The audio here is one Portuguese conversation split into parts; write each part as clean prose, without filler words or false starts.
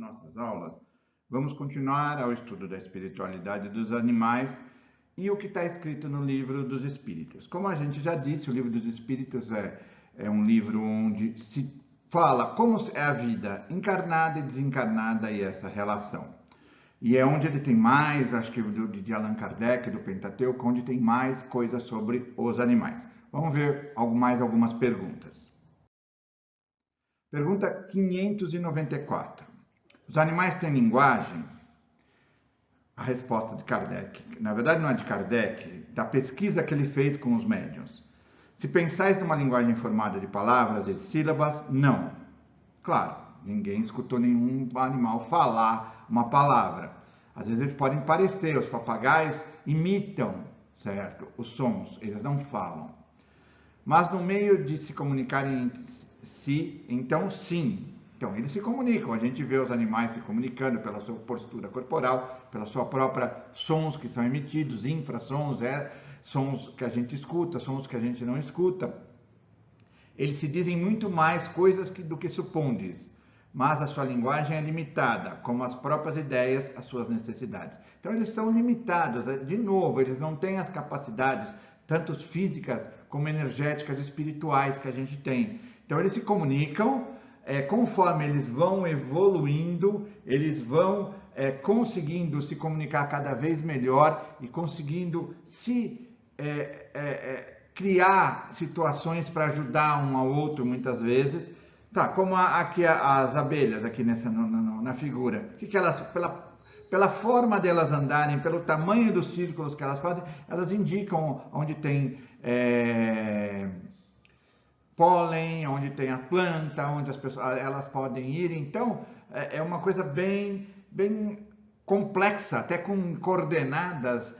nossas aulas, vamos continuar ao estudo da espiritualidade dos animais e o que está escrito no Livro dos Espíritos. Como a gente já disse, o Livro dos Espíritos é um livro onde se fala como é a vida encarnada e desencarnada e essa relação. E é onde ele tem mais, acho que de Allan Kardec, do Pentateuco, onde tem mais coisas sobre os animais. Vamos ver mais algumas perguntas. Pergunta 594. Os animais têm linguagem? A resposta de Kardec, na verdade não é de Kardec, da pesquisa que ele fez com os médiuns. Se pensais numa linguagem formada de palavras e sílabas, não. Claro, ninguém escutou nenhum animal falar uma palavra. Às vezes eles podem parecer, os papagaios imitam, certo, os sons, eles não falam. Mas no meio de se comunicarem entre si, então sim. Então eles se comunicam, a gente vê os animais se comunicando pela sua postura corporal, pela sua própria sons que são emitidos, infrassons, sons que a gente escuta, sons que a gente não escuta. Eles se dizem muito mais coisas do que supondes, mas a sua linguagem é limitada, como as próprias ideias, as suas necessidades. Então eles são limitados, de novo, eles não têm as capacidades, tanto físicas como energéticas, espirituais que a gente tem. Então eles se comunicam, conforme eles vão evoluindo, eles vão conseguindo se comunicar cada vez melhor e conseguindo se criar situações para ajudar um ao outro muitas vezes. Tá, como aqui as abelhas aqui na figura. O que elas, pela forma delas andarem, pelo tamanho dos círculos que elas fazem, elas indicam onde tem pólen, onde tem a planta, onde elas podem ir. Então, é uma coisa bem complexa, até com coordenadas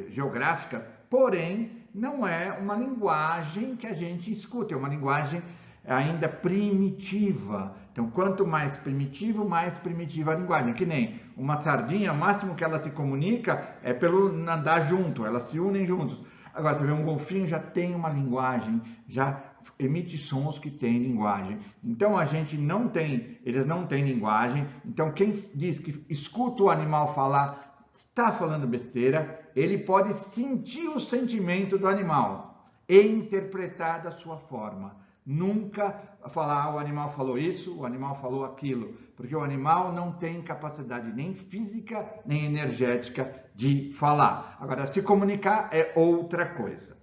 geográficas, porém, não é uma linguagem que a gente escuta, é uma linguagem ainda primitiva. Então, quanto mais primitivo, mais primitiva a linguagem. Que nem uma sardinha, o máximo que ela se comunica é pelo nadar junto, elas se unem juntos. Agora, você vê um golfinho, já tem uma linguagem, já emite sons que têm linguagem. Então, a gente não tem, eles não têm linguagem. Então, quem diz que escuta o animal falar, está falando besteira. Ele pode sentir o sentimento do animal e interpretar da sua forma. Nunca falar, o animal falou isso, o animal falou aquilo, porque o animal não tem capacidade nem física, nem energética de falar. Agora, se comunicar é outra coisa.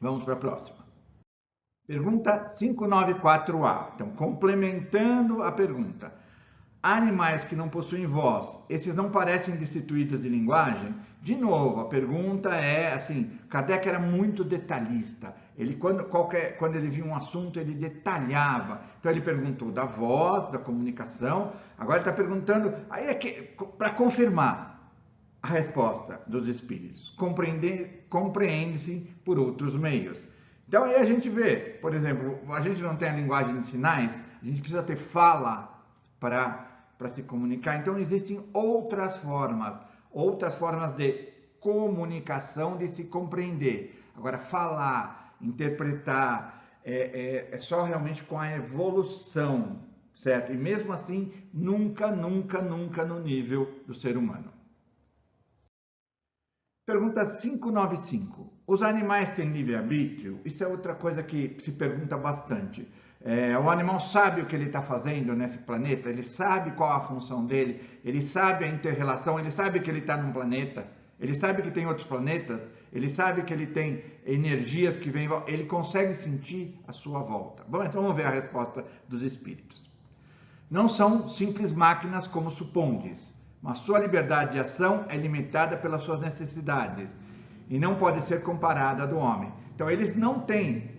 Vamos para a próxima. Pergunta 594A. Então, complementando a pergunta. Animais que não possuem voz, esses não parecem destituídos de linguagem? De novo, a pergunta é assim, Kardec era muito detalhista. Ele, quando ele via um assunto, ele detalhava. Então ele perguntou da voz, da comunicação. Agora ele está perguntando, aí para confirmar a resposta dos espíritos, compreende-se por outros meios. Então aí a gente vê, por exemplo, a gente não tem a linguagem de sinais, a gente precisa ter fala para se comunicar. Então existem outras formas de comunicação, de se compreender. Agora, falar, interpretar, é só realmente com a evolução, certo? E mesmo assim, nunca no nível do ser humano. Pergunta 595. Os animais têm livre-arbítrio? Isso é outra coisa que se pergunta bastante. O animal sabe o que ele está fazendo nesse planeta, ele sabe qual a função dele, ele sabe a inter-relação, ele sabe que ele está num planeta, ele sabe que tem outros planetas, ele sabe que ele tem energias que vêm, ele consegue sentir a sua volta. Bom, então vamos ver a resposta dos espíritos. Não são simples máquinas como supondes, mas sua liberdade de ação é limitada pelas suas necessidades e não pode ser comparada à do homem. Então, eles não têm,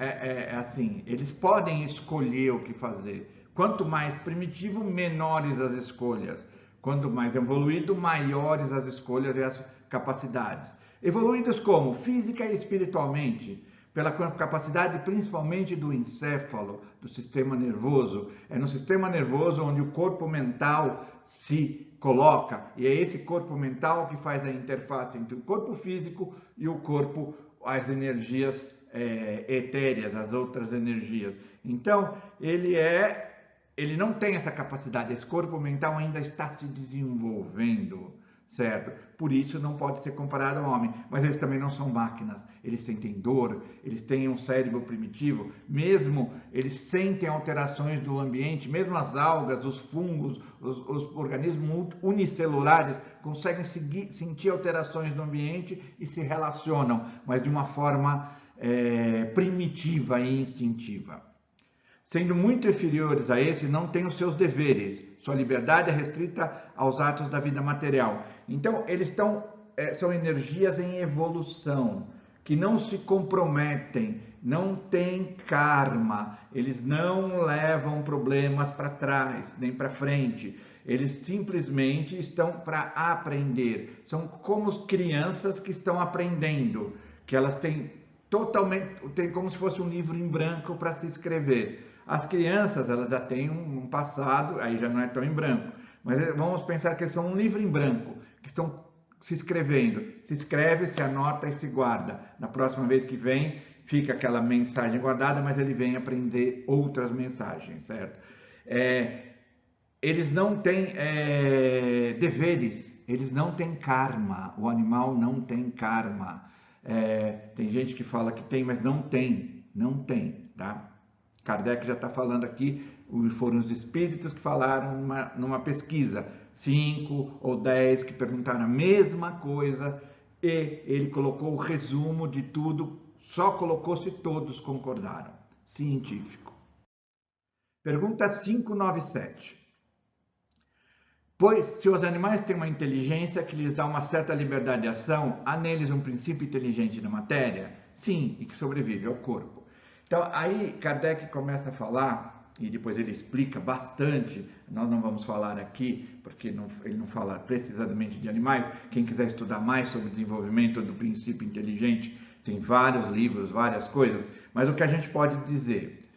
assim, eles podem escolher o que fazer. Quanto mais primitivo, menores as escolhas. Quanto mais evoluído, maiores as escolhas e as capacidades. Evoluídos como? Física e espiritualmente, pela capacidade principalmente do encéfalo, do sistema nervoso. É no sistema nervoso onde o corpo mental se coloca, e é esse corpo mental que faz a interface entre o corpo físico e o corpo, as energias etéreas, as outras energias. Então, ele é ele não tem essa capacidade, esse corpo mental ainda está se desenvolvendo, certo? Por isso não pode ser comparado ao homem, mas eles também não são máquinas, eles sentem dor, eles têm um cérebro primitivo, mesmo eles sentem alterações do ambiente, mesmo as algas, os fungos, os organismos unicelulares conseguem sentir alterações no ambiente e se relacionam, mas de uma forma primitiva e instintiva. Sendo muito inferiores a esse, não têm os seus deveres. Sua liberdade é restrita aos atos da vida material. Então, eles são energias em evolução, que não se comprometem, não têm karma, eles não levam problemas para trás, nem para frente. Eles simplesmente estão para aprender. São como crianças que estão aprendendo, que elas têm como se fosse um livro em branco para se escrever. As crianças, elas já têm um passado, aí já não é tão em branco, mas vamos pensar que eles são um livro em branco, que estão se escrevendo, se escreve, se anota e se guarda. Na próxima vez que vem, fica aquela mensagem guardada, mas ele vem aprender outras mensagens, certo? Eles não têm deveres, eles não têm karma, o animal não tem karma. Tem gente que fala que tem, mas não tem, tá? Kardec já está falando aqui, foram os espíritos que falaram numa pesquisa, 5 ou 10 que perguntaram a mesma coisa e ele colocou o resumo de tudo, só colocou se todos concordaram. Científico. Pergunta 597. Pois, se os animais têm uma inteligência que lhes dá uma certa liberdade de ação, há neles um princípio inteligente da matéria? Sim, e que sobrevive ao corpo. Então, aí Kardec começa a falar, e depois ele explica bastante, nós não vamos falar aqui, porque ele não fala precisamente de animais. Quem quiser estudar mais sobre o desenvolvimento do princípio inteligente, tem vários livros, várias coisas, mas o que a gente pode dizer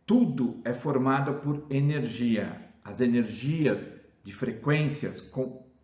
tudo é formado por energia. As energias de frequências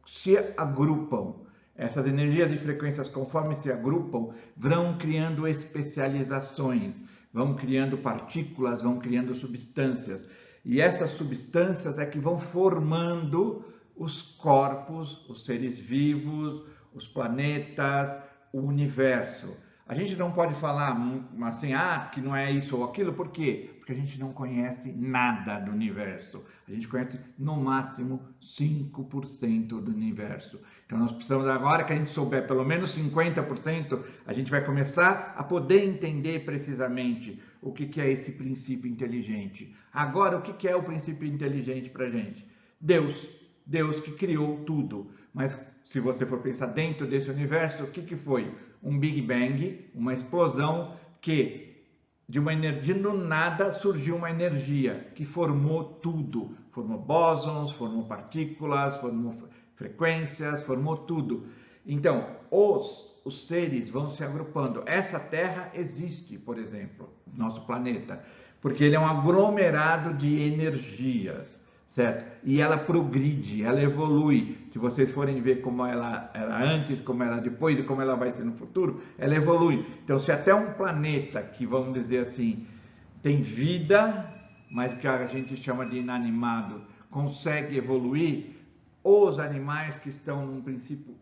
se agrupam. Essas energias de frequências, conforme se agrupam, vão criando especializações, vão criando partículas, vão criando substâncias. E essas substâncias é que vão formando os corpos, os seres vivos, os planetas, o universo. A gente não pode falar assim, que não é isso ou aquilo, por quê? Porque a gente não conhece nada do universo. A gente conhece no máximo 5% do universo. Então nós precisamos agora que a gente souber pelo menos 50%, a gente vai começar a poder entender precisamente o que é esse princípio inteligente. Agora, o que é o princípio inteligente para a gente? Deus que criou tudo. Mas se você for pensar dentro desse universo, o que foi? Um Big Bang, uma explosão que de uma energia, do nada surgiu uma energia que formou tudo, formou bósons, formou partículas, formou frequências, formou tudo. Então, os seres vão se agrupando. Essa Terra existe, por exemplo, nosso planeta, porque ele é um aglomerado de energias, certo? E ela progride, ela evolui. Se vocês forem ver como ela era antes, como ela depois e como ela vai ser no futuro, ela evolui. Então, se até um planeta que, vamos dizer assim, tem vida, mas que a gente chama de inanimado, consegue evoluir, os animais que estão num princípio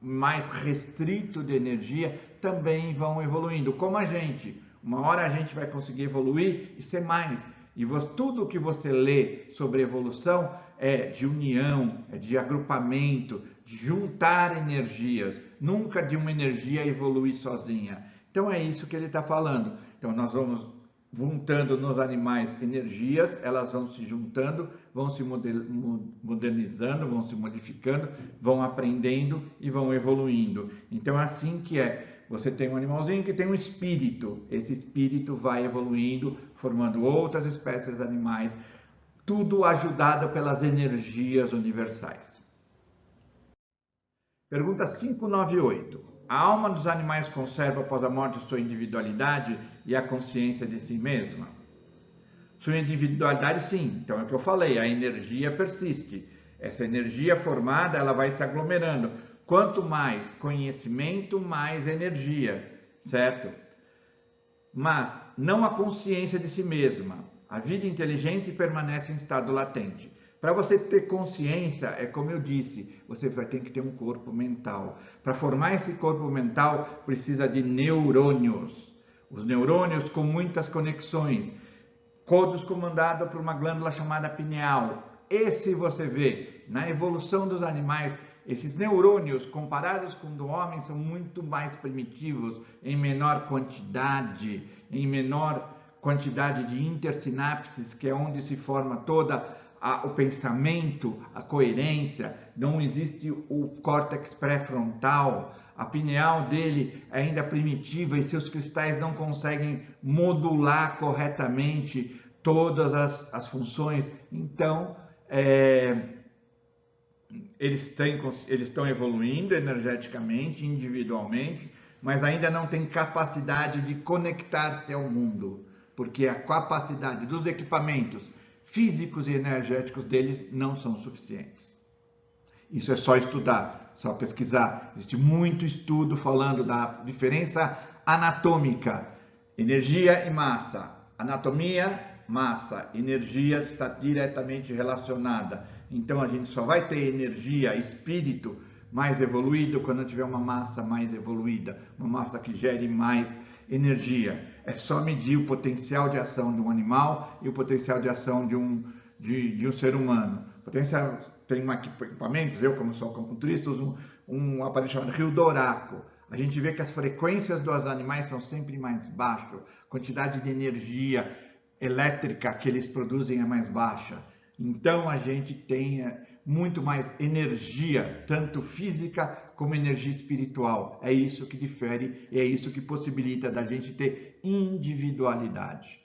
mais restrito de energia também vão evoluindo, como a gente. Uma hora a gente vai conseguir evoluir e ser mais. E tudo que você lê sobre evolução é de união, é de agrupamento, de juntar energias, nunca de uma energia evoluir sozinha. Então é isso que ele está falando. Então nós vamos juntando nos animais energias, elas vão se juntando, vão se modernizando, vão se modificando, vão aprendendo e vão evoluindo. Então é assim que é. Você tem um animalzinho que tem um espírito, esse espírito vai evoluindo, formando outras espécies animais, tudo ajudado pelas energias universais. Pergunta 598. A alma dos animais conserva após a morte sua individualidade e a consciência de si mesma? Sua individualidade, sim. Então é o que eu falei, a energia persiste. Essa energia formada, ela vai se aglomerando. Quanto mais conhecimento, mais energia, certo? Mas não a consciência de si mesma. A vida inteligente permanece em estado latente. Para você ter consciência, é como eu disse, você vai ter que ter um corpo mental. Para formar esse corpo mental, precisa de neurônios. Os neurônios com muitas conexões, todos comandados por uma glândula chamada pineal. Esse você vê na evolução dos animais. Esses neurônios, comparados com o do homem, são muito mais primitivos, em menor quantidade de intersinapses, que é onde se forma toda o pensamento, a coerência. Não existe o córtex pré-frontal, a pineal dele é ainda primitiva e seus cristais não conseguem modular corretamente todas as funções. Então, eles estão evoluindo energeticamente, individualmente, mas ainda não têm capacidade de conectar-se ao mundo, porque a capacidade dos equipamentos físicos e energéticos deles não são suficientes. Isso é só estudar, só pesquisar. Existe muito estudo falando da diferença anatômica, energia e massa. Anatomia, massa, energia está diretamente relacionada. Então a gente só vai ter energia, espírito mais evoluído quando tiver uma massa mais evoluída, uma massa que gere mais energia. É só medir o potencial de ação de um animal e o potencial de ação de um ser humano. Potencial, tem equipamentos, eu como sou acupunturista, uso um aparelho chamado Rio Doraco. A gente vê que as frequências dos animais são sempre mais baixas, a quantidade de energia elétrica que eles produzem é mais baixa. Então a gente tem muito mais energia, tanto física como energia espiritual. É isso que difere e é isso que possibilita da gente ter individualidade.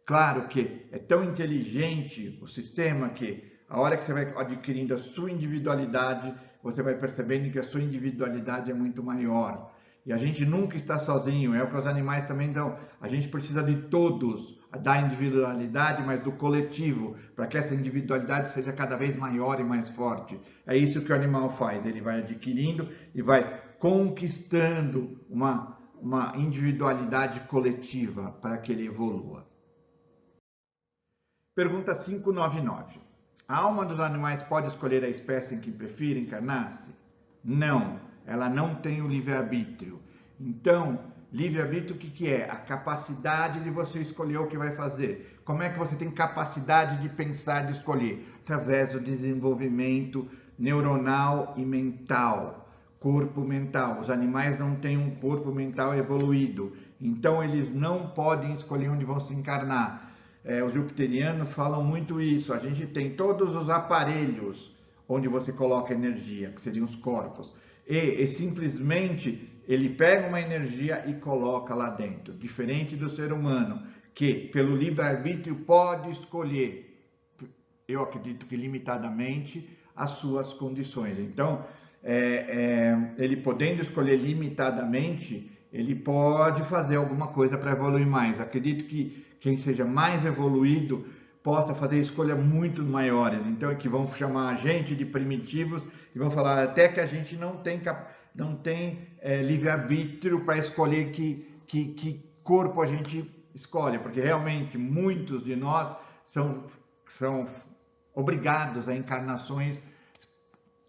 Claro que é tão inteligente o sistema que a hora que você vai adquirindo a sua individualidade, você vai percebendo que a sua individualidade é muito maior. E a gente nunca está sozinho, é o que os animais também dão. A gente precisa de todos, da individualidade, mas do coletivo, para que essa individualidade seja cada vez maior e mais forte. É isso que o animal faz, ele vai adquirindo e vai conquistando uma individualidade coletiva para que ele evolua. Pergunta 599. A alma dos animais pode escolher a espécie em que prefira encarnar-se? Não, ela não tem o livre-arbítrio. Então, livre-arbítrio o que é? A capacidade de você escolher o que vai fazer. Como é que você tem capacidade de pensar, de escolher? Através do desenvolvimento neuronal e mental, corpo mental. Os animais não têm um corpo mental evoluído, então eles não podem escolher onde vão se encarnar. Os jupiterianos falam muito isso. A gente tem todos os aparelhos onde você coloca energia, que seriam os corpos, e simplesmente ele pega uma energia e coloca lá dentro, diferente do ser humano, que pelo livre-arbítrio pode escolher, eu acredito que limitadamente, as suas condições. Então, ele podendo escolher limitadamente, ele pode fazer alguma coisa para evoluir mais. Acredito que quem seja mais evoluído possa fazer escolhas muito maiores. Então, é que vão chamar a gente de primitivos e vão falar até que a gente não tem livre-arbítrio para escolher que corpo a gente escolhe, porque realmente muitos de nós são obrigados a encarnações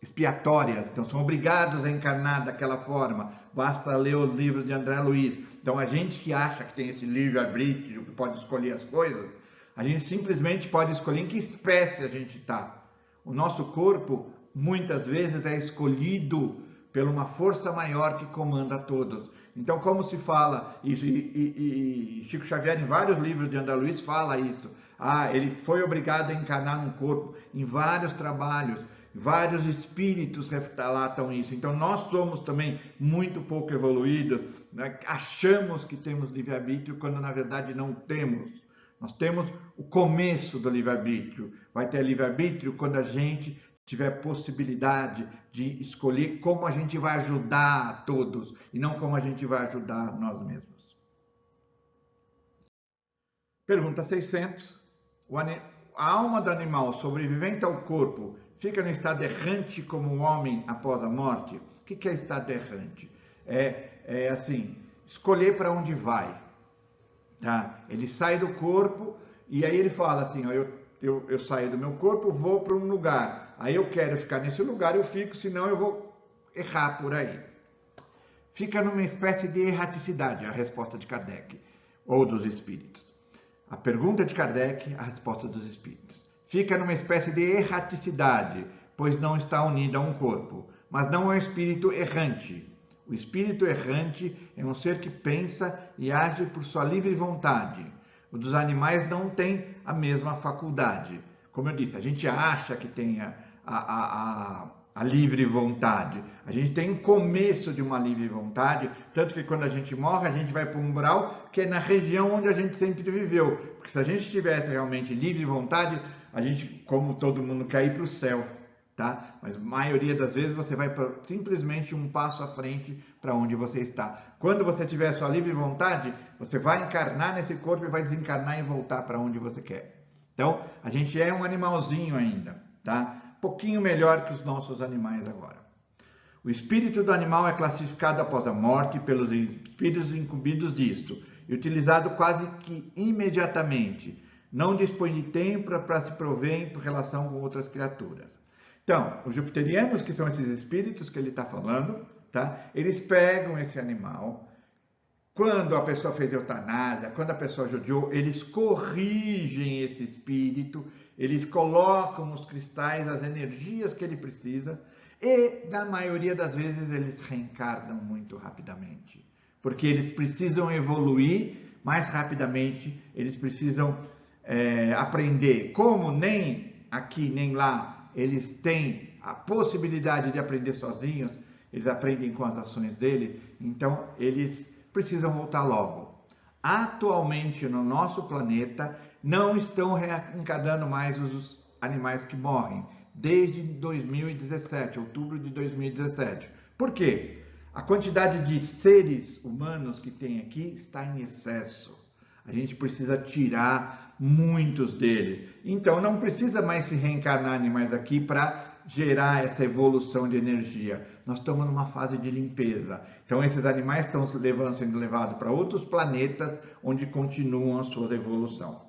expiatórias, então são obrigados a encarnar daquela forma. Basta ler os livros de André Luiz. Então a gente que acha que tem esse livre-arbítrio, que pode escolher as coisas, a gente simplesmente pode escolher em que espécie a gente está. O nosso corpo muitas vezes é escolhido por uma força maior que comanda todos. Então, como se fala isso, e Chico Xavier em vários livros de André Luiz fala isso, ele foi obrigado a encarnar num corpo, em vários trabalhos, vários espíritos relatam isso. Então nós somos também muito pouco evoluídos, né? Achamos que temos livre-arbítrio quando na verdade não temos. Nós temos o começo do livre-arbítrio. Vai ter livre-arbítrio quando a gente tiver possibilidade de escolher como a gente vai ajudar a todos e não como a gente vai ajudar nós mesmos. Pergunta 600. A alma do animal sobrevivente ao corpo fica no estado errante como o homem após a morte? O que é estado errante? Assim, escolher para onde vai. Tá? Ele sai do corpo e aí ele fala assim, ó, eu saio do meu corpo, vou para um lugar, aí eu quero ficar nesse lugar, eu fico, senão eu vou errar por aí. Fica numa espécie de erraticidade a resposta de Kardec, ou dos espíritos. A pergunta de Kardec, a resposta dos espíritos. Fica numa espécie de erraticidade, pois não está unida a um corpo, mas não é um espírito errante. O espírito errante é um ser que pensa e age por sua livre vontade. O dos animais não tem a mesma faculdade. Como eu disse, a gente acha que tem a livre vontade. A gente tem um começo de uma livre vontade, tanto que quando a gente morre, a gente vai para um umbral que é na região onde a gente sempre viveu. Porque se a gente tivesse realmente livre vontade, a gente, como todo mundo, quer ir para o céu, tá? Mas a maioria das vezes você vai simplesmente um passo à frente para onde você está. Quando você tiver sua livre vontade, você vai encarnar nesse corpo e vai desencarnar e voltar para onde você quer. Então, a gente é um animalzinho ainda, tá? Pouquinho melhor que os nossos animais agora. O espírito do animal é classificado após a morte pelos espíritos incumbidos disto e utilizado quase que imediatamente. Não dispõe de tempo para se prover em relação com outras criaturas. Então, os jupiterianos, que são esses espíritos que ele está falando, tá? Eles pegam esse animal. Quando a pessoa fez eutanásia, quando a pessoa judiou, eles corrigem esse espírito, eles colocam nos cristais as energias que ele precisa e, na maioria das vezes, eles reencarnam muito rapidamente. Porque eles precisam evoluir mais rapidamente, eles precisam aprender. Como nem aqui nem lá eles têm a possibilidade de aprender sozinhos, eles aprendem com as ações dele, então eles precisam voltar logo. Atualmente no nosso planeta não estão reencarnando mais os animais que morrem, desde 2017, outubro de 2017. Por quê? A quantidade de seres humanos que tem aqui está em excesso. A gente precisa tirar muitos deles. Então não precisa mais se reencarnar animais aqui para gerar essa evolução de energia. Nós estamos numa fase de limpeza. Então esses animais estão sendo levados para outros planetas onde continuam a sua evolução.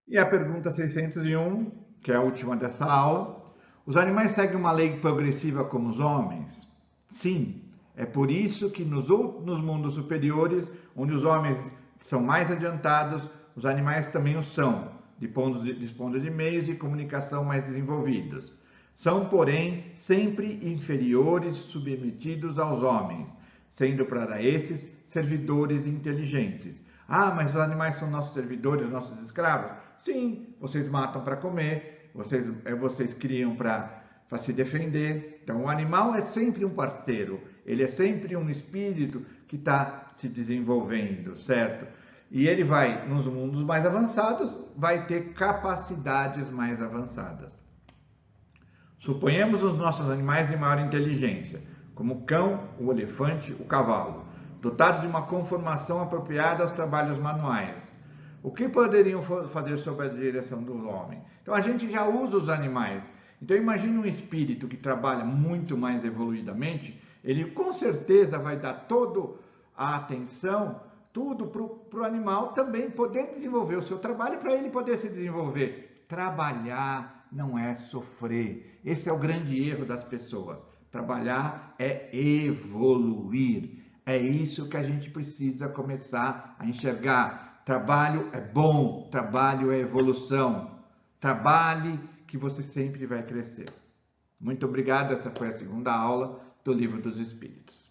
E a pergunta 601, que é a última dessa aula. Os animais seguem uma lei progressiva como os homens? Sim. É por isso que nos mundos superiores, onde os homens são mais adiantados, os animais também o são, dispondo de meios de comunicação mais desenvolvidos. São, porém, sempre inferiores e submetidos aos homens, sendo para esses servidores inteligentes. Ah, mas os animais são nossos servidores, nossos escravos? Sim, vocês matam para comer, vocês criam para se defender. Então, o animal é sempre um parceiro, ele é sempre um espírito que está se desenvolvendo, certo? E ele vai, nos mundos mais avançados, vai ter capacidades mais avançadas. Suponhamos os nossos animais de maior inteligência, como o cão, o elefante, o cavalo, dotados de uma conformação apropriada aos trabalhos manuais. O que poderiam fazer sob a direção do homem? Então a gente já usa os animais. Então imagine um espírito que trabalha muito mais evoluidamente, ele com certeza vai dar toda a atenção, tudo para o animal também poder desenvolver o seu trabalho, para ele poder se desenvolver. Trabalhar não é sofrer. Esse é o grande erro das pessoas. Trabalhar é evoluir. É isso que a gente precisa começar a enxergar. Trabalho é bom, trabalho é evolução. Trabalhe que você sempre vai crescer. Muito obrigado, essa foi a segunda aula do Livro dos Espíritos.